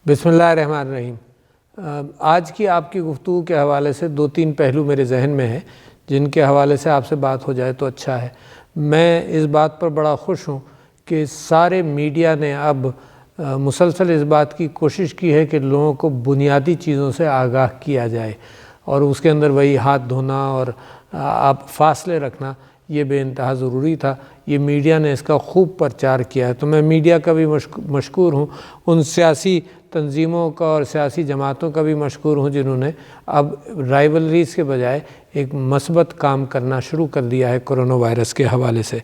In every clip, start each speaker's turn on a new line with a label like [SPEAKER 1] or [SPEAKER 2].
[SPEAKER 1] بسم اللہ الرحمن الرحیم۔ آج کی آپ کی گفتگو کے حوالے سے 2-3 پہلو میرے ذہن میں ہیں جن کے حوالے سے آپ سے بات ہو جائے تو اچھا ہے۔ میں اس بات پر بڑا خوش ہوں کہ سارے میڈیا نے اب مسلسل اس بات کی کوشش کی ہے کہ لوگوں کو بنیادی چیزوں سے آگاہ کیا جائے، اور اس کے اندر وہی ہاتھ دھونا اور آپ فاصلے رکھنا یہ بے انتہا ضروری تھا۔ یہ میڈیا نے اس کا خوب پرچار کیا ہے، تو میں میڈیا کا بھی مشکور ہوں، ان سیاسی تنظیموں کا اور سیاسی جماعتوں کا بھی مشکور ہوں جنہوں نے اب رائیولریز کے بجائے ایک مثبت کام کرنا شروع کر دیا ہے کرونا وائرس کے حوالے سے۔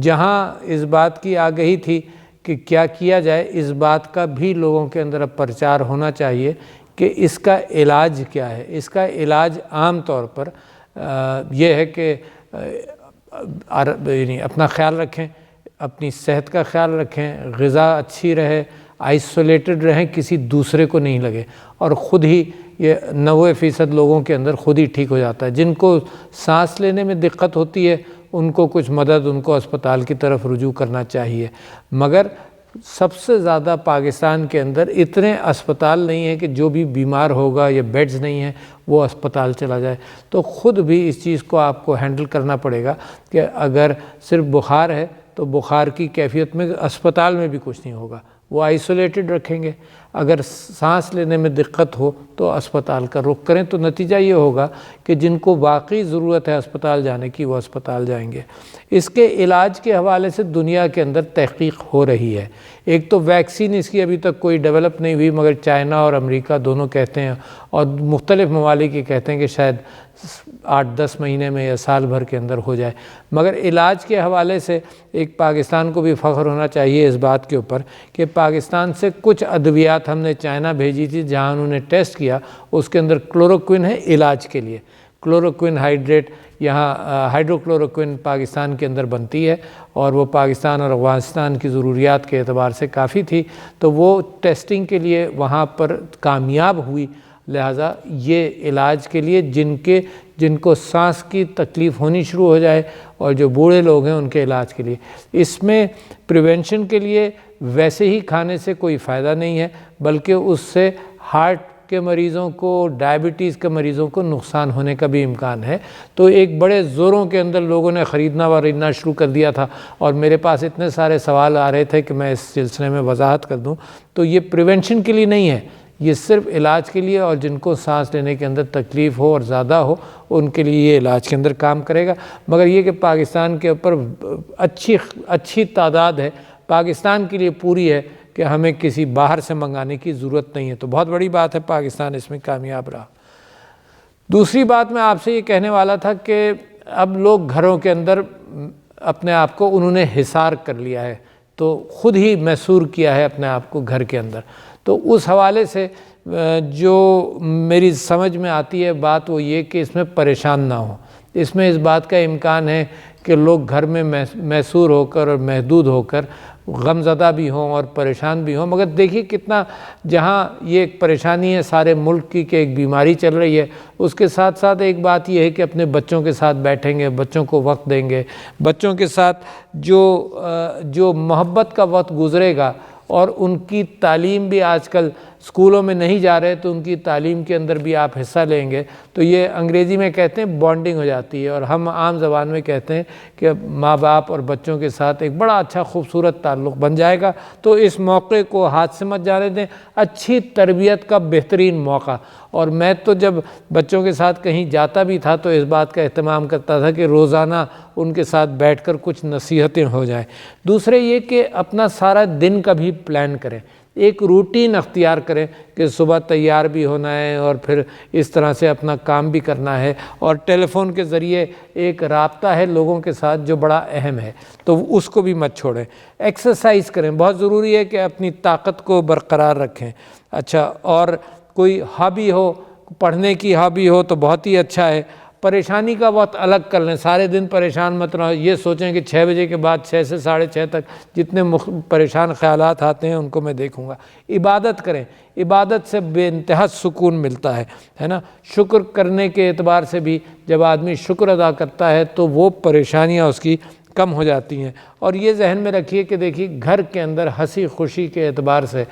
[SPEAKER 1] جہاں اس بات کی آگہی تھی کہ کیا کیا جائے، اس بات کا بھی لوگوں کے اندر اب پرچار ہونا چاہیے کہ اس کا علاج کیا ہے۔ اس کا علاج عام طور پر یہ ہے کہ یعنی اپنا خیال رکھیں، اپنی صحت کا خیال رکھیں، غذا اچھی رہے، آئسولیٹڈ رہیں، کسی دوسرے کو نہیں لگے، اور خود ہی یہ 90% لوگوں کے اندر خود ہی ٹھیک ہو جاتا ہے۔ جن کو سانس لینے میں دقت ہوتی ہے ان کو کچھ مدد، ان کو اسپتال کی طرف رجوع کرنا چاہیے، مگر سب سے زیادہ پاکستان کے اندر اتنے اسپتال نہیں ہیں کہ جو بھی بیمار ہوگا یا بیڈز نہیں ہیں وہ اسپتال چلا جائے۔ تو خود بھی اس چیز کو آپ کو ہینڈل کرنا پڑے گا کہ اگر صرف بخار ہے تو بخار کی کیفیت میں اسپتال میں بھی کچھ نہیں ہوگا، وہ آئسولیٹڈ رکھیں گے۔ اگر سانس لینے میں دقت ہو تو اسپتال کا رخ کریں، تو نتیجہ یہ ہوگا کہ جن کو واقعی ضرورت ہے اسپتال جانے کی وہ اسپتال جائیں گے۔ اس کے علاج کے حوالے سے دنیا کے اندر تحقیق ہو رہی ہے۔ ایک تو ویکسین اس کی ابھی تک کوئی ڈیولپ نہیں ہوئی، مگر چائنا اور امریکہ دونوں کہتے ہیں، اور مختلف ممالک یہ کہتے ہیں کہ شاید 8-10 مہینے میں یا سال بھر کے اندر ہو جائے۔ مگر علاج کے حوالے سے ایک پاکستان کو بھی فخر ہونا چاہیے اس بات کے اوپر کہ پاکستان سے کچھ ادویات ہم نے چائنا بھیجی تھی، جہاں انہوں نے ٹیسٹ کیا، اس کے اندر کلوروکوئن ہے علاج کے لیے، کلوروکوئن ہائیڈریٹ، یہاں ہائیڈروکلوروکوئن پاکستان کے اندر بنتی ہے، اور وہ پاکستان اور افغانستان کی ضروریات کے اعتبار سے کافی تھی، تو وہ ٹیسٹنگ کے لیے وہاں پر کامیاب ہوئی۔ لہٰذا یہ علاج کے لیے جن کو سانس کی تکلیف ہونی شروع ہو جائے اور جو بوڑھے لوگ ہیں ان کے علاج کے لیے، اس میں پریونشن کے لیے ویسے ہی کھانے سے کوئی فائدہ نہیں ہے، بلکہ اس سے ہارٹ کے مریضوں کو، ڈائبٹیز کے مریضوں کو نقصان ہونے کا بھی امکان ہے۔ تو ایک بڑے زوروں کے اندر لوگوں نے خریدنا شروع کر دیا تھا، اور میرے پاس اتنے سارے سوال آ رہے تھے کہ میں اس سلسلے میں وضاحت کر دوں۔ تو یہ پریونشن کے لیے نہیں ہے، یہ صرف علاج کے لیے، اور جن کو سانس لینے کے اندر تکلیف ہو اور زیادہ ہو ان کے لیے یہ علاج کے اندر کام کرے گا۔ مگر یہ کہ پاکستان کے اوپر اچھی تعداد ہے، پاکستان کے لیے پوری ہے کہ ہمیں کسی باہر سے منگانے کی ضرورت نہیں ہے، تو بہت بڑی بات ہے پاکستان اس میں کامیاب رہا۔ دوسری بات میں آپ سے یہ کہنے والا تھا کہ اب لوگ گھروں کے اندر اپنے آپ کو انہوں نے حصار کر لیا ہے، تو خود ہی محصور کیا ہے اپنے آپ کو گھر کے اندر۔ تو اس حوالے سے جو میری سمجھ میں آتی ہے بات وہ یہ کہ اس میں پریشان نہ ہوں۔ اس میں اس بات کا امکان ہے کہ لوگ گھر میں محصور ہو کر اور محدود ہو کر غم زدہ بھی ہوں اور پریشان بھی ہوں، مگر دیکھیے کتنا جہاں یہ ایک پریشانی ہے سارے ملک کی کہ ایک بیماری چل رہی ہے، اس کے ساتھ ساتھ ایک بات یہ ہے کہ اپنے بچوں کے ساتھ بیٹھیں گے، بچوں کو وقت دیں گے، بچوں کے ساتھ جو محبت کا وقت گزرے گا، اور ان کی تعلیم بھی آج کل اسکولوں میں نہیں جا رہے تو ان کی تعلیم کے اندر بھی آپ حصہ لیں گے، تو یہ انگریزی میں کہتے ہیں بانڈنگ ہو جاتی ہے، اور ہم عام زبان میں کہتے ہیں کہ ماں باپ اور بچوں کے ساتھ ایک بڑا اچھا خوبصورت تعلق بن جائے گا۔ تو اس موقع کو ہاتھ سے مت جانے دیں، اچھی تربیت کا بہترین موقع۔ اور میں تو جب بچوں کے ساتھ کہیں جاتا بھی تھا تو اس بات کا اہتمام کرتا تھا کہ روزانہ ان کے ساتھ بیٹھ کر کچھ نصیحتیں ہو جائیں۔ دوسرے یہ کہ اپنا سارا دن کا بھی پلان کریں، ایک روٹین اختیار کریں کہ صبح تیار بھی ہونا ہے اور پھر اس طرح سے اپنا کام بھی کرنا ہے، اور ٹیلی فون کے ذریعے ایک رابطہ ہے لوگوں کے ساتھ جو بڑا اہم ہے، تو اس کو بھی مت چھوڑیں۔ ایکسرسائز کریں، بہت ضروری ہے کہ اپنی طاقت کو برقرار رکھیں۔ اچھا، اور کوئی ہابی ہو، پڑھنے کی ہابی ہو تو بہت ہی اچھا ہے۔ پریشانی کا وقت الگ کر لیں، سارے دن پریشان مت رہو، یہ سوچیں کہ 6 بجے کے بعد 6 سے 6:30 تک جتنے پریشان خیالات آتے ہیں ان کو میں دیکھوں گا۔ عبادت کریں، عبادت سے بے انتہا سکون ملتا ہے نا۔ شکر کرنے کے اعتبار سے بھی جب آدمی شکر ادا کرتا ہے تو وہ پریشانیاں اس کی کم ہو جاتی ہیں۔ اور یہ ذہن میں رکھیے کہ دیکھیے گھر کے اندر ہنسی خوشی کے اعتبار سے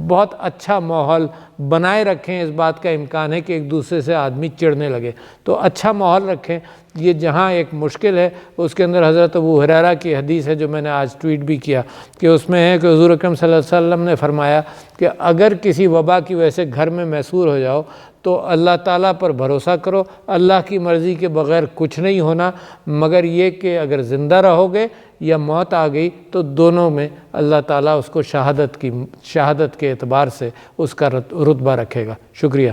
[SPEAKER 1] بہت اچھا ماحول بنائے رکھیں، اس بات کا امکان ہے کہ ایک دوسرے سے آدمی چڑھنے لگے، تو اچھا ماحول رکھیں۔ یہ جہاں ایک مشکل ہے اس کے اندر حضرت ابو ہریرہ کی حدیث ہے جو میں نے آج ٹویٹ بھی کیا، کہ اس میں ہے کہ حضور اکرم صلی اللہ علیہ وسلم نے فرمایا کہ اگر کسی وبا کی وجہ سے گھر میں محصور ہو جاؤ تو اللہ تعالیٰ پر بھروسہ کرو، اللہ کی مرضی کے بغیر کچھ نہیں ہونا، مگر یہ کہ اگر زندہ رہو گے یا موت آ گئی تو دونوں میں اللہ تعالیٰ اس کو شہادت کے اعتبار سے اس کا رتبہ رکھے گا۔ شکریہ۔